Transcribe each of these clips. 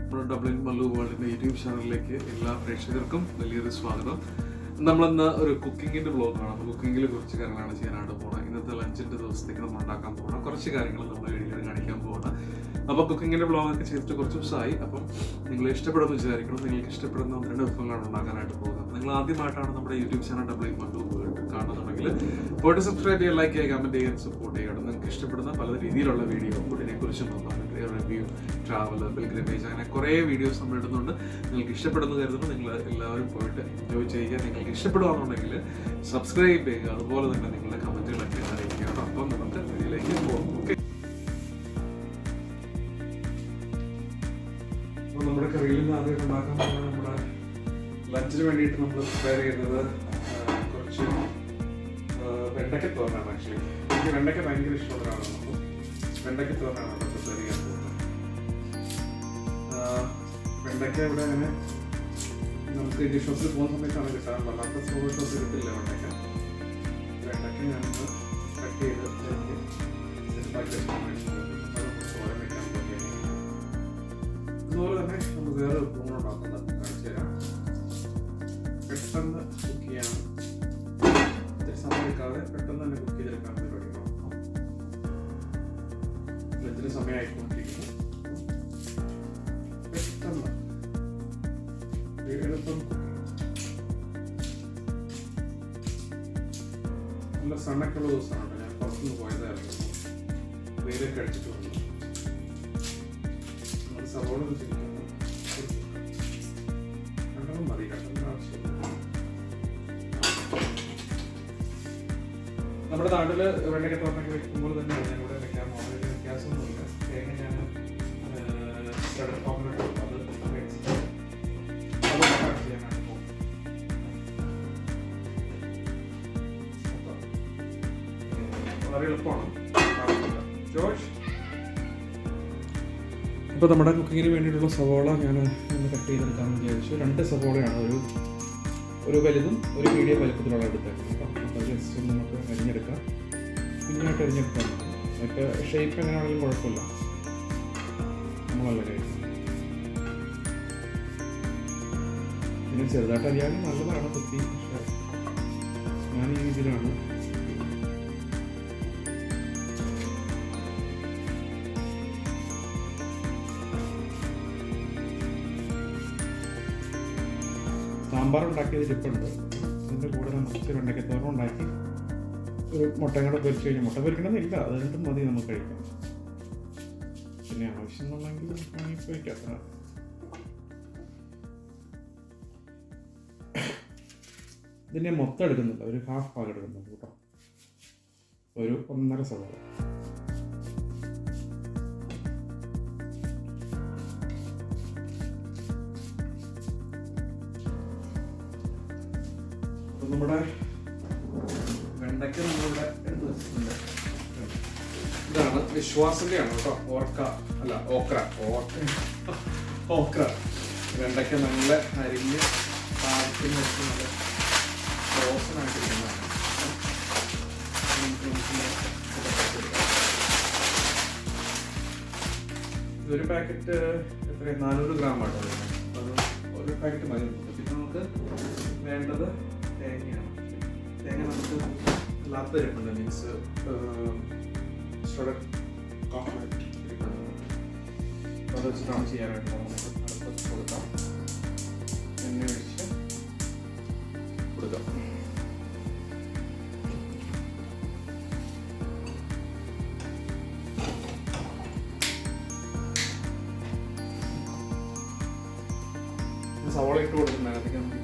നമ്മുടെ Dublin Mallu വേൾഡിൻ്റെ YouTube ചാനലിലേക്ക് എല്ലാ പ്രേക്ഷകർക്കും വലിയൊരു സ്വാഗതം. നമ്മളിന്ന് ഒരു കുക്കിങ്ങിൻ്റെ വ്ളോഗാണ്. അപ്പോൾ കുക്കിങ്ങിൽ കുറച്ച് കാര്യങ്ങളാണ് ചെയ്യാനായിട്ട് പോകുന്നത്. ഇന്നത്തെ ലഞ്ചിൻ്റെ ദിവസത്തേക്ക് നമ്മൾ ഉണ്ടാക്കാൻ പോകുന്ന കുറച്ച് കാര്യങ്ങൾ നമ്മുടെ വീഡിയോയിൽ കാണിക്കാൻ പോകുന്നത്. അപ്പോൾ കുക്കിങ്ങിൻ്റെ വ്ളോഗൊക്കെ ചെയ്തിട്ട് കുറച്ച് ദിവസമായി. അപ്പം നിങ്ങൾ ഇഷ്ടപ്പെടുമെന്ന് വിചാരിക്കണം. നിങ്ങൾക്ക് ഇഷ്ടപ്പെടുന്ന ഒന്ന് രണ്ട് വിഭവങ്ങളാണ് ഉണ്ടാക്കാനായിട്ട് പോകുന്നത്. നിങ്ങൾ ആദ്യമായിട്ടാണ് നമ്മുടെ YouTube channel Dublin Mallu world കാണുന്നുണ്ടെങ്കിൽ പോയിട്ട് സബ്സ്ക്രൈബ് ചെയ്യുക, ലൈക്ക് ചെയ്യുക, കമൻറ്റ് ചെയ്യുക, സപ്പോർട്ട് ചെയ്യുക. നിങ്ങൾക്ക് ഇഷ്ടപ്പെടുന്ന പല രീതിയിലുള്ള വീഡിയോ ഫുഡിനെ കുറിച്ചും റിവ്യൂ, ട്രാവൽ, പിൽഗ്രിമേജ്, അങ്ങനെ കുറേ വീഡിയോസ് നമ്മൾ ഇടുന്നുണ്ട്. നിങ്ങൾക്ക് ഇഷ്ടപ്പെടുന്ന കരുതുന്നു. നിങ്ങൾ എല്ലാവരും പോയിട്ട് എൻജോയ് ചെയ്യുക. നിങ്ങൾക്ക് ഇഷ്ടപ്പെടുകയാണെന്നുണ്ടെങ്കിൽ സബ്സ്ക്രൈബ് ചെയ്യുക. അതുപോലെ തന്നെ നിങ്ങളുടെ കമൻറ്റുകളൊക്കെ അറിയിക്കുക. അപ്പം നമുക്ക് വീഡിയോയിലേക്ക് പോകാം. ഓക്കെ, അപ്പോൾ നമ്മുടെ കറിയിൽ നിന്ന് ആദ്യം ഉണ്ടാക്കാൻ പോകുന്നത് നമ്മുടെ ലഞ്ചിന് വേണ്ടിയിട്ട് നമ്മൾ പ്രിപ്പയർ ചെയ്യുന്നത് കുറച്ച് വെണ്ടയ്ക്ക തോരനാണ്. ആക്ച്വലി എനിക്ക് വെണ്ടയ്ക്ക ഭയങ്കര ഇഷ്ടമുള്ള ഒരാളാണ്. അപ്പോൾ വെണ്ടയ്ക്ക തോരനാണ് നമ്മൾ പ്രിപ്പയർ ചെയ്യാൻ പോകുന്നത്. വെണ്ടയ്ക്ക ഇവിടെ അങ്ങനെ നമുക്ക് ഇന്ത്യൻ ഷോപ്പിൽ പോകുന്ന സമയത്താണ് കിട്ടാറുള്ളത്. അല്ലാത്ത സൂപ്പർ ഷോപ്പിൽ കിട്ടില്ല വെണ്ടയ്ക്ക. വെണ്ടയ്ക്ക ഞാനൊന്ന് കട്ട് ചെയ്ത് സെറ്റാക്കി തോരൻ വെക്കാൻ പോകുകയാണ്. അതുപോലെ തന്നെ നമുക്ക് വേറെ വിഭവങ്ങൾ ഉണ്ടാക്കുന്നത് കാണിച്ചു തരാം. പെട്ടെന്ന് കുക്ക് ചെയ്യാൻ ഒത്തിരി സമയം എടുക്കാതെ പെട്ടെന്ന് തന്നെ കുക്ക് ചെയ്തെടുക്കാൻ പരിപാടി നോക്കാം. ലഞ്ചിന് സമയമായിക്കൊണ്ടിരിക്കുന്നു. പെട്ടെന്ന് എളുപ്പം നല്ല സണ്ണൊക്കെയുള്ള ദിവസമാണ്. ഞാൻ പുറത്തുനിന്ന് പോയതായിരുന്നു. വെയിലൊക്കെ അടിച്ചിട്ട് വന്നു. നമ്മൾ സവോള വെച്ചിരിക്കുന്നു. രണ്ടെണ്ണം മതി, രണ്ടെണ്ണം ആവശ്യമില്ല. നമ്മുടെ നാട്ടിൽ വെണ്ടയ്ക്ക തോരനൊക്കെ വെക്കുമ്പോൾ തന്നെ ഞാൻ ഇവിടെ വെക്കാൻ പോകുന്നത് വ്യത്യാസമൊന്നുമില്ല. തേങ്ങ ഞാൻ കോക്കനട്ട് അത് മേടിച്ചിട്ട് അത് ചെയ്യാനായിട്ട് പോകും. വളരെ എളുപ്പമാണ്. ജോർജ്, ഇപ്പോൾ നമ്മുടെ കുക്കിങ്ങിന് വേണ്ടിയിട്ടുള്ള സവോള ഞാൻ ഒന്ന് കട്ട് ചെയ്തെടുക്കാമെന്ന് വിചാരിച്ചു. 2 സവോളയാണ്, ഒരു വലുതും ഒരു മീഡിയം വലുപ്പത്തിലുള്ള എടുത്തേക്കുന്നത്. അപ്പോൾ ജസ്റ്റ് നമുക്ക് അരിഞ്ഞെടുക്കാം. കുഞ്ഞായിട്ട് അരിഞ്ഞെടുക്കാൻ ഇപ്പോൾ ഷേപ്പ് എങ്ങനെയാണെങ്കിലും കുഴപ്പമില്ല, നമ്മളല്ല കഴിക്കുന്നത്. പിന്നെ ചെറുതായിട്ട് അരിയാനും നല്ലതാണ് കുത്തി. പക്ഷേ ഞാൻ ഈ രീതിയിലാണ്. സാമ്പാർ ഉണ്ടാക്കിയത് ഇരിപ്പുണ്ട്. അതിൻ്റെ കൂടെ നമുക്ക് വെണ്ടയ്ക്ക തോരൻ ഉണ്ടാക്കി ഒരു മുട്ടയും കൂടെ പൊരിച്ച് കഴിഞ്ഞാൽ, മുട്ട പൊരിക്കണമെന്നില്ല, അതിനിട്ടും മതി നമുക്ക് കഴിക്കാം. പിന്നെ ആവശ്യം എന്നുണ്ടെങ്കിൽ പൊരിക്കാം. ഇതിനെ മൊത്തം എടുക്കുന്നില്ല, ഒരു ഹാഫ് ഭാഗം എടുക്കുന്നുണ്ട് കേട്ടോ. ഒരു 1.5 സവാള. നമ്മുടെ വെണ്ടയ്ക്ക നമ്മളിവിടെ എടുത്ത് വെച്ചിട്ടുണ്ട്. ഇതാണ് വിശ്വാസിൻ്റെയാണ് കേട്ടോ. ഓക്ര വെണ്ടയ്ക്ക നല്ല അരിഞ്ഞ് പാകത്തിന് വെച്ച് നല്ല റോസനായിട്ടിരിക്കുന്നതാണ്. ഇതൊരു പാക്കറ്റ് എത്രയാണ്? 400 ഗ്രാം ആട്ടോ. അത് ഒരു പാക്കറ്റ് മതി. പിന്നെ നമുക്ക് വേണ്ടത് തേങ്ങയാണ്. തേങ്ങ നമുക്ക് ലാത്ത ഇരിപ്പുണ്ട്, മീൻസ് കോക്കനട്ട് ഇരിപ്പുണ്ട്. അത് വെച്ചിട്ടാണ് ചെയ്യാനായിട്ട്. നമുക്ക് അടുപ്പത്ത് കൊടുക്കാം, എണ്ണ ഒഴിച്ച് കൊടുക്കാം. സവോള ഇട്ട് കൊടുക്കുന്നത് അതിലേക്ക് നമുക്ക്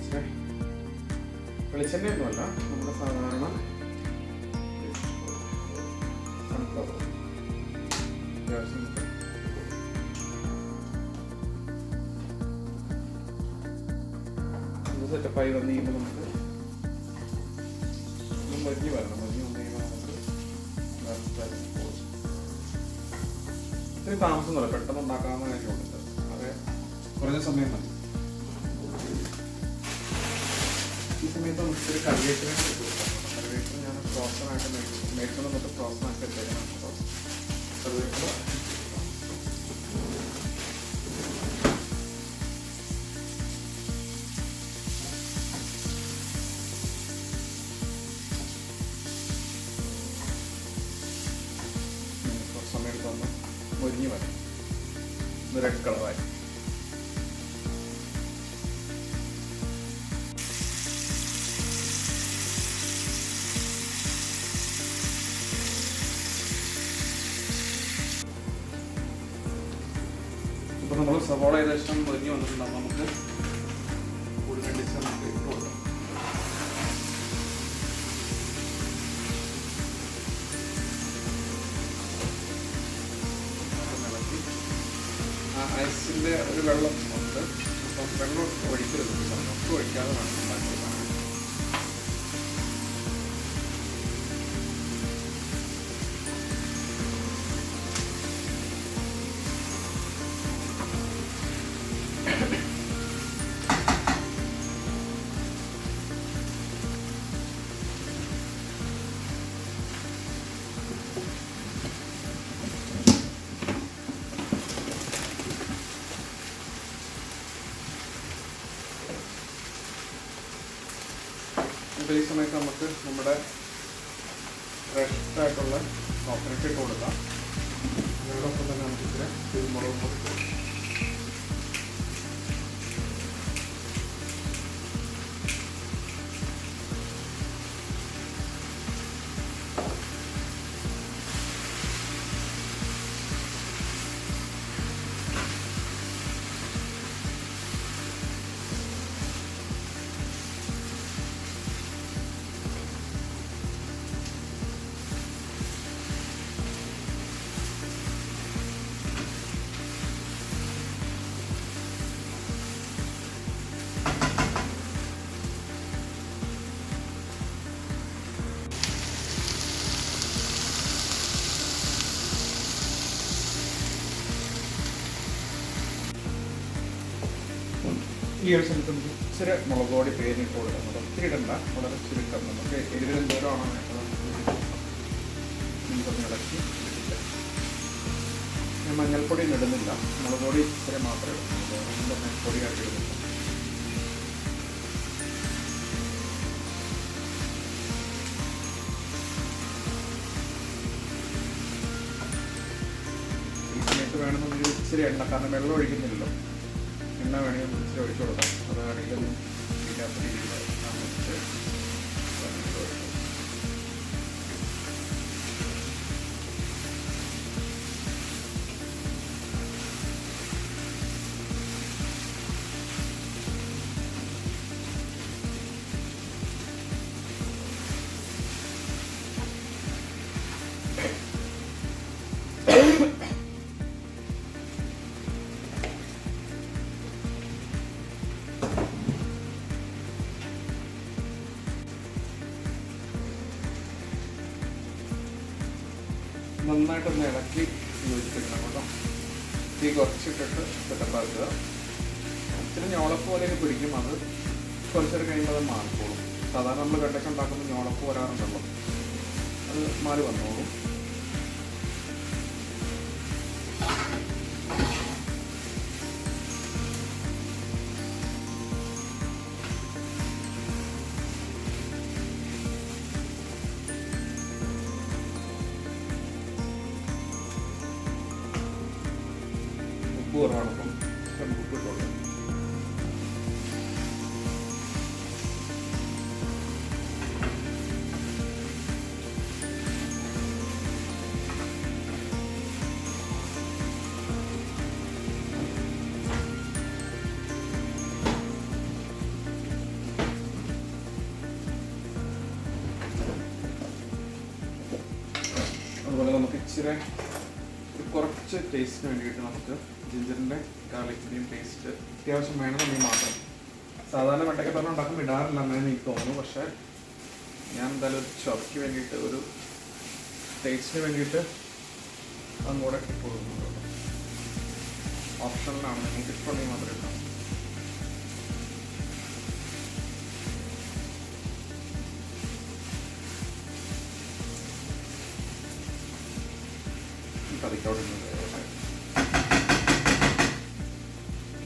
വെളിച്ചെണ്ണയൊന്നുമല്ല, നമ്മുടെ സാധാരണ സൺഫ്ലവർ. സെറ്റപ്പായി വന്നു കഴിയുമ്പോൾ നമുക്ക് മരിഞ്ഞ് വരണം. മരിഞ്ഞ് വന്നു കഴിയുമ്പോൾ നമുക്ക് ഇത്തിരി താമസമൊന്നുമില്ല, പെട്ടെന്ന് ഉണ്ടാക്കാവുന്ന കാര്യമുണ്ട്. അത് കുറഞ്ഞ സമയം മതി. ഈ സമയത്ത് നമുക്ക് ഒരു കറിവേപ്പില കൊടുക്കാം. കറിവേപ്പില ഞാൻ ഫ്രോസനായിട്ട് മേടിക്കണം തൊട്ട് ഫ്രോസനാക്കി എടുത്തേക്കണം കേട്ടോ. കറിവേപ്പില മൊരിഞ്ഞ് വരണം. റെഡ് കളറായി. ഇപ്പോൾ നമ്മൾ സവോള ഏകദേശം മൊരിഞ്ഞ് വന്നിട്ടുണ്ടാകും. നമുക്ക് കൂടുതൽ ഡിഷ് നമുക്ക് ഇട്ട് കൊടുക്കാം. ഐസിൻ്റെ ഒരു വെള്ളം ഉണ്ട്. അപ്പം വെള്ളം ഒഴിക്കരുത്, ഒട്ടും ഒഴിക്കാതെ വേണം ഉണ്ടാക്കി. ഈ സമയത്ത് നമുക്ക് നമ്മുടെ ഫ്രഷ് ആയിട്ടുള്ള കോക്കനട്ട് ഇട്ട് കൊടുക്കാം. അതോടൊപ്പം തന്നെ നമുക്ക് ഇച്ചിരി കുരുമുളകും കൊടുക്കാം. ഈ ഒരു സ്ഥലത്ത് നമുക്ക് ഇച്ചിരി മുളക് പൊടി പേരിട്ട് കൊടുക്കുന്നത് ഒത്തിരി ഇടണ്ട, വളരെ ചുരുക്കം. നമുക്ക് എരിവിൽ എന്തോരമാണോ വേണ്ടത് നമുക്കൊന്ന് ഇളക്കി ഇട്ടിട്ട് ഞാൻ മഞ്ഞൾപ്പൊടി ഇടുന്നില്ല, മുളക് പൊടി ഇച്ചിരി മാത്രമേ ഇടുന്നുള്ളൂ. പൊടി കാട്ടി ഇടുന്നില്ല. ഈ സമയത്ത് വേണമെന്നുണ്ടെങ്കിൽ ഇച്ചിരി എണ്ണ, കാരണം വെള്ളം ഒഴിക്കുന്നില്ലല്ലോ, എണ്ണ വേണമെങ്കിൽ ഇച്ചിരി ഒഴിച്ചു കൊടുക്കാം. അത് വേണമെങ്കിൽ ഇല്ലാത്ത രീതിയിൽ നന്നായിട്ടൊന്ന് ഇളക്കി യോജിപ്പിക്കണം കേട്ടോ. തീ കുറച്ചിട്ടിട്ട് സെറ്റപ്പാക്കുക. ഇച്ചിരി ഞോളപ്പ് പോലെയൊക്കെ പിടിക്കും, അത് കുറച്ചേരം കഴിയുമ്പോൾ അത് മാറിക്കോളും. സാധാരണ നമ്മൾ വെണ്ടയ്ക്ക ഉണ്ടാക്കുമ്പോൾ ഞോളപ്പ് വരാറുണ്ടല്ലോ, അത് മാറി വന്നോളും. കുറവാണിപ്പം നമുക്ക് ഉപ്പിട്ടുള്ളത്. അതുപോലെ നമുക്ക് ഇച്ചിരി കുറച്ച് ടേസ്റ്റിന് വേണ്ടിയിട്ട് നമുക്ക് ജിഞ്ചറിൻ്റെ ഗാർലിക്കിൻ്റെയും പേസ്റ്റ് അത്യാവശ്യം വേണമെന്നുണ്ടെങ്കിൽ മാത്രം. സാധാരണ വെണ്ടയ്ക്ക പറഞ്ഞാൽ ഉണ്ടാക്കുമ്പോൾ ഇടാറില്ല അങ്ങനെ എനിക്ക് തോന്നുന്നു. പക്ഷേ ഞാൻ എന്തായാലും ഒരു ചൊവയ്ക്ക് വേണ്ടിയിട്ട്, ഒരു ടേസ്റ്റിന് വേണ്ടിയിട്ട് അതും കൂടെ ഇട്ട് കൊടുക്കുന്നുണ്ട്. ഓപ്ഷനിലാണ്, നിങ്ങൾക്ക് ഇഷ്ടമുണ്ടെങ്കിൽ മാത്രമേ ഇട്ടാൽ. കറിക്കോടുന്നത്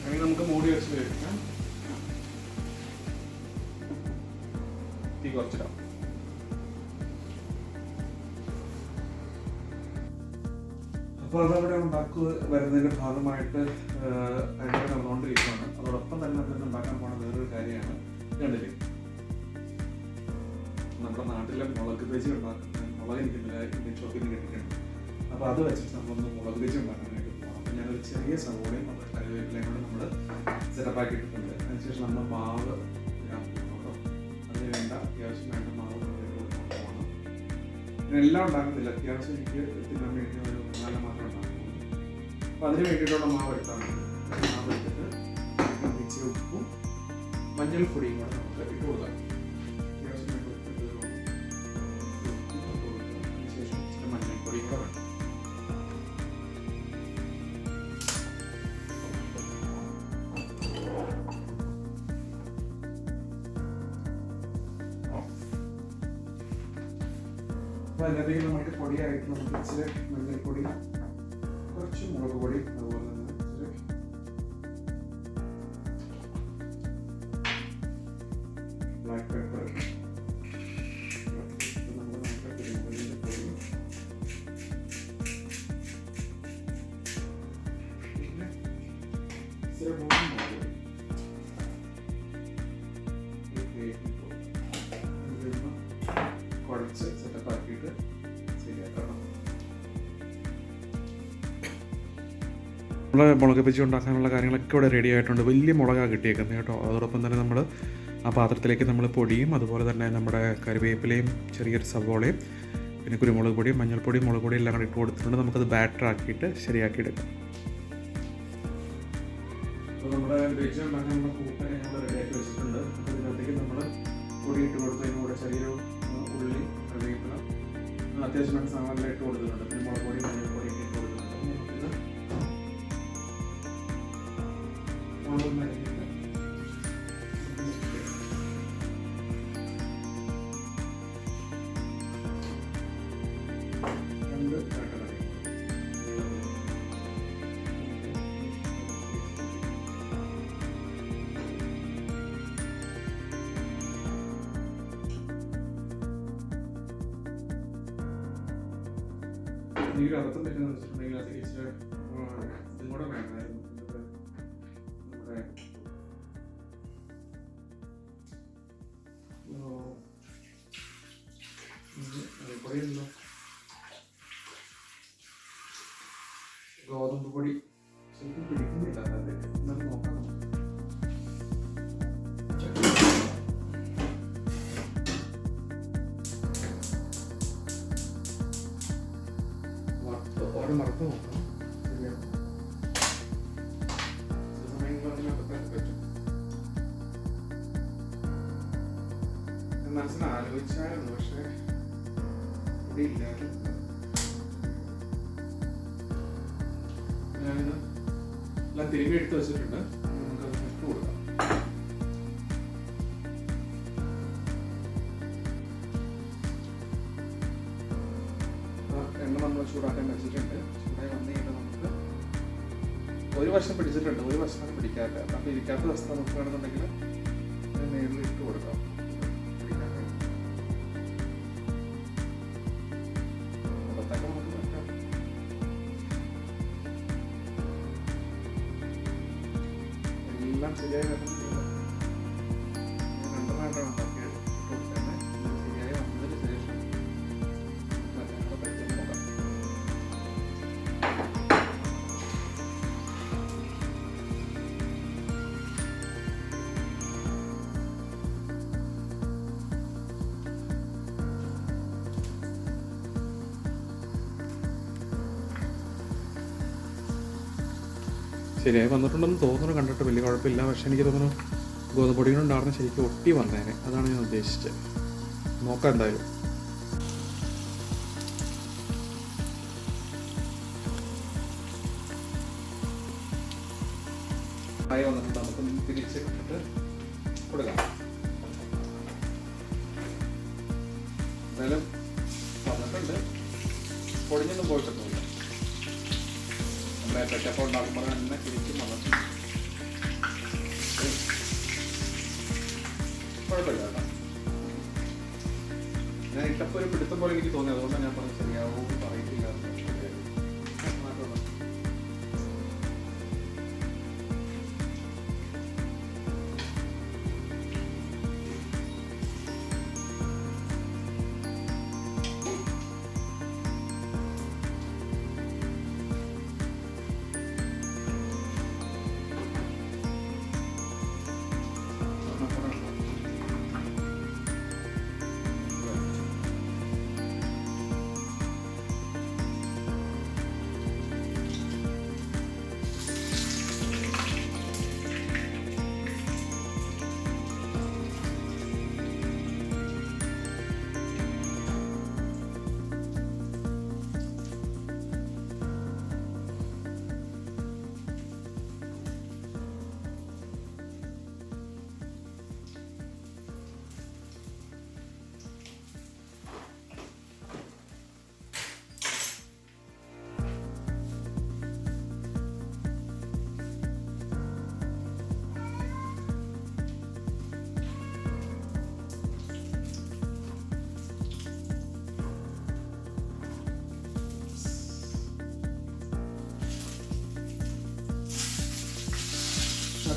അങ്ങനെ നമുക്ക് മൂടി വെച്ച് കഴിക്കാം. തീ കുറച്ചിടാം. അപ്പോൾ അതവിടെ ഉണ്ടാക്കുക വരുന്നതിൻ്റെ ഭാഗമായിട്ട് അതിൻ്റെ നടന്നുകൊണ്ടിരിക്കുകയാണ്. അതോടൊപ്പം തന്നെ അതിൽ ഉണ്ടാക്കാൻ പോകുന്ന വേറൊരു കാര്യമാണ് കണ്ടില്ലേ, നമ്മുടെ നാട്ടിലെ മുളക് ബജി ഉണ്ടാക്കുന്ന മുളക് എനിക്കില്ല ഇന്ത്യൻ ഷോപ്പിൽ നിന്ന് കിട്ടിയിട്ടുണ്ട്. അപ്പോൾ അത് വെച്ചിട്ട് നമ്മളൊന്ന് മുളക് ബജി ഉണ്ടാക്കാനായിട്ട് പോകണം. അപ്പോൾ ഞാനൊരു ചെറിയ സവോളയും കറിവേപ്പിലയും കൂടെ നമ്മൾ സെറ്റപ്പ് ആക്കിയിട്ടുണ്ട്. അതിനുശേഷം നമ്മൾ മാവ് ഇടാൻ പോകുന്നു. അതിന് വേണ്ട അത്യാവശ്യം വേണ്ട മാവ് കൊണ്ടുപോകണം. എല്ലാം ഉണ്ടാക്കുന്നില്ല, അത്യാവശ്യം എനിക്ക് തിന്നാൻ വേണ്ടി ഒരു നല്ല മാത്രം ഉണ്ടാക്കുന്നു. അപ്പോൾ അതിന് വേണ്ടിയിട്ടുള്ള മാവ് എടുത്താൽ മതി. മാവ് എടുത്തിട്ട് ഇച്ചിരി ഉപ്പും മഞ്ഞൾപ്പൊടിയും കൂടെ നമുക്ക് ഇട്ട് കൊടുക്കാം. അത്യാവശ്യം അതിനുശേഷം ഇച്ചിരി മഞ്ഞൾപ്പൊടിയും കൂടെ വേണം. അപ്പോൾ അതിനകത്തേക്ക് നമുക്ക് പൊടിയായിട്ട് നമുക്ക് ഇച്ചിരി മഞ്ഞൾപ്പൊടി, കുറച്ച് മുളക് പൊടി, അതുപോലെ തന്നെ ഇച്ചിരി ബ്ലാക്ക് പെപ്പർ, നമ്മുടെ നാട്ടിലെ കുരുമുളകിൻ്റെ പൊടി, പിന്നെ ഇച്ചിരി മുളക് കുഴച്ച് സെറ്റപ്പ് ആക്കിയിട്ട് ശരിയാക്കണം. നമ്മൾ മുളക് ബജി ഉണ്ടാക്കാനുള്ള കാര്യങ്ങളൊക്കെ ഇവിടെ റെഡി ആയിട്ടുണ്ട്. വലിയ മുളകാണ് കിട്ടിയേക്കുന്നത് കേട്ടോ. അതോടൊപ്പം തന്നെ നമ്മൾ ആ പാത്രത്തിലേക്ക് നമ്മൾ പൊടിയും അതുപോലെ തന്നെ നമ്മുടെ കറിവേപ്പിലയും ചെറിയൊരു സവോളയും പിന്നെ കുരുമുളക് പൊടിയും മഞ്ഞൾപ്പൊടിയും മുളക് പൊടിയും എല്ലാം കൂടി ഇട്ട് കൊടുത്തിട്ടുണ്ട്. നമുക്കത് ബാറ്റർ ആക്കിയിട്ട് ശരിയാക്കിയെടുക്കാം. അപ്പോൾ നമ്മുടെ ബജി ഉണ്ടാക്കാനുള്ള കൂട്ടനെ നമ്മൾ റെഡിയാക്കി വെച്ചിട്ടുണ്ട്. അപ്പോൾ ഇതിനകത്തേക്ക് നമ്മൾ പൊടി ഇട്ട് കൊടുത്തതിന് കൂടെ ചെറിയൊരു ഉള്ളി, കറിവേപ്പില, അത്യാവശ്യം വേണ്ട സാധനങ്ങളെല്ലാം ഇട്ട് കൊടുത്തിട്ടുണ്ട്. പിന്നെ മുളക് പൊടി, മഞ്ഞൾപ്പൊടി ഇട്ട് കൊടുത്തിട്ടുണ്ട്. നമുക്കിത് ഈ ഒരു അബദ്ധം പറ്റുന്ന വെച്ചിട്ടുണ്ടെങ്കിൽ അത് ഇച്ചിരി ഇതും കൂടെ വേണമായിരുന്നു. നമ്മുടെ പൊടിയുണ്ടല്ലോ, ഗോതമ്പ് പൊടി ശരിക്കും പിടിക്കുന്നില്ല. അതായത് എന്നാലും നോക്കാം. ഓരോ മറത്ത് നോക്കാം. ശരിയാണ്, ചില സമയങ്ങളിൽ അതിനകത്ത് പറ്റും. മനസ്സിൽ ആലോചിച്ചായിരുന്നു, പക്ഷേ ഇവിടെ ഇല്ലായിരുന്നു. ഞാനിത് എല്ലാം തിരികെ എടുത്ത് വെച്ചിട്ടുണ്ട്. നമുക്കത് ഇട്ട് കൊടുക്കാം. എണ്ണ നമ്മൾ ചൂടാക്കാൻ വെച്ചിട്ടുണ്ട്. ചൂടായി വന്നു കഴിഞ്ഞാൽ നമുക്ക് ഒരു വശം പിടിച്ചിട്ടുണ്ട്, ഒരു വശമാണ് പിടിക്കാത്ത. അപ്പോൾ ഇരിക്കാത്ത വശം നമുക്ക് വേണമെന്നുണ്ടെങ്കിൽ നേരിൽ ഇട്ട് കൊടുക്കാം. അതൊക്കെ നമുക്ക് വെക്കാം. എല്ലാം ശരിയായി വരുന്നില്ല. രണ്ടെണ്ണമായിട്ടാണ് ഉണ്ടാക്കിയത്. ശരിയായി വന്നതിന് ശേഷം ശരിയായി വന്നിട്ടുണ്ടെന്ന് തോന്നുന്നു. കണ്ടിട്ട് വലിയ കുഴപ്പമില്ല. പക്ഷെ എനിക്ക് തോന്നുന്നു ഗോതമ്പ് പൊടികളുണ്ടായിരുന്ന ശരിക്കും ഒട്ടി വന്നേനെ. അതാണ് ഞാൻ ഉദ്ദേശിച്ചത്. നോക്കാം എന്തായാലും. ആയി വന്നിട്ടുണ്ട്. നമുക്ക് തിരിച്ചിട്ടിട്ട് കൊടുക്കാം. എന്തായാലും വന്നിട്ടുണ്ട്. പൊടിഞ്ഞൊന്നും പോയിട്ടൊന്നുമില്ല. നമ്മുടെ പെറ്റപ്പം ഉണ്ടാക്കുമ്പോൾ തന്നെ തിരിച്ചും വന്നിട്ടുണ്ട്. കുഴപ്പമില്ല കേട്ടോ. ഞാൻ ഇട്ടപ്പോൾ ഒരു പിടുത്തം പോലെ എനിക്ക് തോന്നി. അതുകൊണ്ടാണ് ഞാൻ പറഞ്ഞത് ശരിയാവും പറയിട്ടില്ല.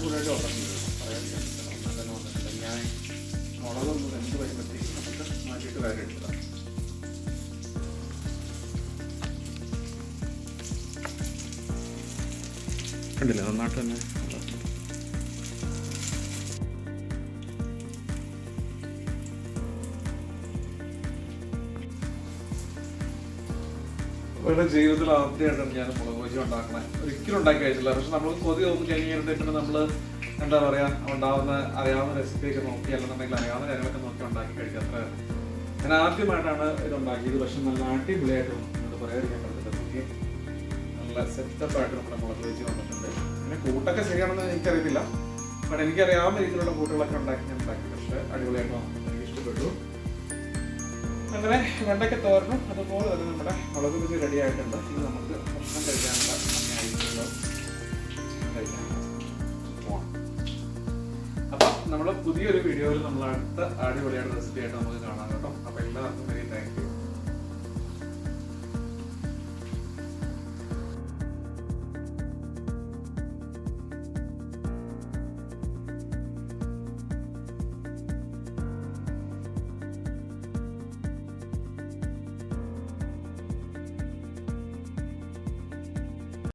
അടിപൊളിയായിട്ട് വന്നിട്ടുണ്ട്. പറയാൻ തന്നെ വന്നിട്ടുണ്ട്. ഞാൻ മുളകൊന്നും എന്ത് വരുമ്പോഴത്തേക്ക് നമുക്ക് മാറ്റിയിട്ട് വേറെ എടുക്കാം. കണ്ടില്ല നന്നായിട്ട് തന്നെ ഇവിടെ ജീവിതത്തിൽ ആദ്യമായിട്ടാണ് ഞാൻ മുളക് ബജി ഉണ്ടാക്കണേ. ഒരിക്കലും ഉണ്ടാക്കി കഴിച്ചില്ല. പക്ഷെ നമ്മൾ കൊതി തോന്നി കഴിഞ്ഞിട്ട് നമ്മൾ എന്താ പറയാ ഉണ്ടാവുന്ന അറിയാവുന്ന റെസിപ്പിയൊക്കെ നോക്കി അല്ലെന്നുണ്ടെങ്കിൽ അറിയാവുന്ന കാര്യങ്ങളൊക്കെ നോക്കി ഉണ്ടാക്കി കഴിക്കുക. അത്ര ഞാൻ ആദ്യമായിട്ടാണ് ഇത് ഉണ്ടാക്കിയത്. പക്ഷെ നല്ല അടിപൊളിയായിട്ട് നമ്മൾ പറയാതിരിക്കാൻ പറ്റത്തില്ല. നോക്കി നല്ല സെറ്റപ്പായിട്ട് നമ്മുടെ മുളക് ബജി വന്നിട്ടുണ്ട്. പിന്നെ കൂട്ടൊക്കെ ശരിയാണെന്ന് എനിക്കറിയത്തില്ല. ബട്ട് എനിക്കറിയാവുന്ന രീതിയിലുള്ള കൂട്ടുകളൊക്കെ ഉണ്ടാക്കി ഞാൻ ഉണ്ടാക്കി. പക്ഷെ അടിപൊളിയായിട്ട് വന്നിട്ടുണ്ട്. എനിക്ക് ഇഷ്ടപ്പെട്ടു. അങ്ങനെ വെണ്ടയ്ക്ക തോരനും അതുപോലെ തന്നെ നമ്മുടെ മുളക് ബജി റെഡി ആയിട്ടുണ്ട്. ഇത് നമുക്ക് ഭക്ഷണം കഴിക്കാനുള്ള സമയമായിട്ടുണ്ടോ കഴിക്കാനുള്ള പോകണം. അപ്പം നമ്മൾ പുതിയൊരു വീഡിയോയിൽ നമ്മൾ അടുത്ത അടിപൊളിയായിട്ട് റെസിപ്പി ആയിട്ട് നമുക്ക് കാണാം കേട്ടോ. അപ്പം എല്ലാവർക്കും വെരി താങ്ക് യു.